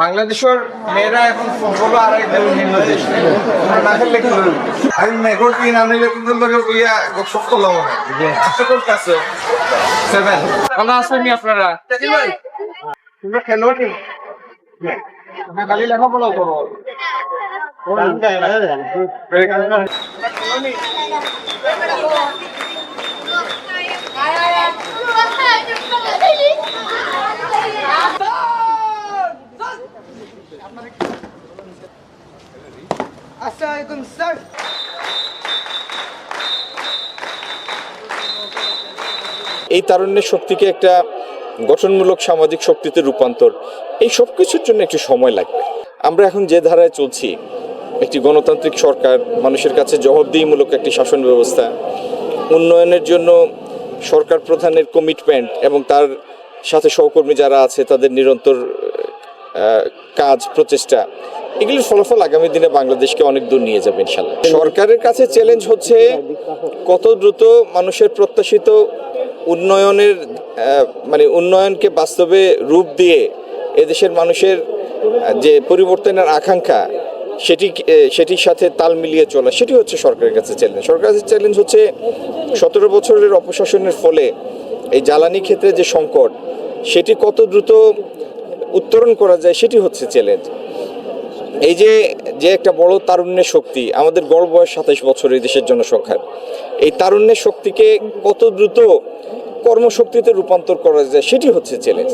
বাংলাদেশের মেয়েরা এখন ফুটবল আর এক নিম্ন দেশ না খেললে কি করবে? আমি মেঘর কিন আনলে কিন্তু লোকে বইয়া গপসপ করলাম আপনার কাছে 7 ভালো আছেন আপনারা? তোমরা খেলো কি খালি লেখাপড়া করো আসসালামাইকুম স্যার। এই তারুণ্যের শক্তিকে একটা গঠনমূলক সামাজিক শক্তিতে রূপান্তর, এই সব কিছুর জন্য একটু সময় লাগবে। আমরা এখন যে ধারায় চলছি, একটি গণতান্ত্রিক সরকার, মানুষের কাছে জবাবদিহিমূলক একটি শাসন ব্যবস্থা, উন্নয়নের জন্য সরকার প্রধানের কমিটমেন্ট এবং তার সাথে সহকর্মী যারা আছে তাদের নিরন্তর কাজ প্রচেষ্টা, এগুলির ফলাফল আগামী দিনে বাংলাদেশকে অনেক দূর নিয়ে যাবে ইনশাল্লাহ। সরকারের কাছে চ্যালেঞ্জ হচ্ছে কত দ্রুত মানুষের প্রত্যাশিত উন্নয়নের উন্নয়নকে বাস্তবে রূপ দিয়ে এদেশের মানুষের যে পরিবর্তনের আকাঙ্ক্ষা সেটির সাথে তাল মিলিয়ে চলা, সেটি হচ্ছে সরকারের কাছে চ্যালেঞ্জ। সরকারের চ্যালেঞ্জ হচ্ছে 17 বছরের অপশাসনের ফলে এই জ্বালানি ক্ষেত্রে যে সংকট, সেটি কত দ্রুত উত্তরণ করা যায়, সেটি হচ্ছে চ্যালেঞ্জ। এই যে একটা বড় তারুণ্যের শক্তি, আমাদের গড় বয়স 27 বছর এই দেশের জনসংখ্যার, এই তারুণ্যের শক্তিকে কত দ্রুত কর্মশক্তিতে রূপান্তর করা যায়, সেটি হচ্ছে চ্যালেঞ্জ।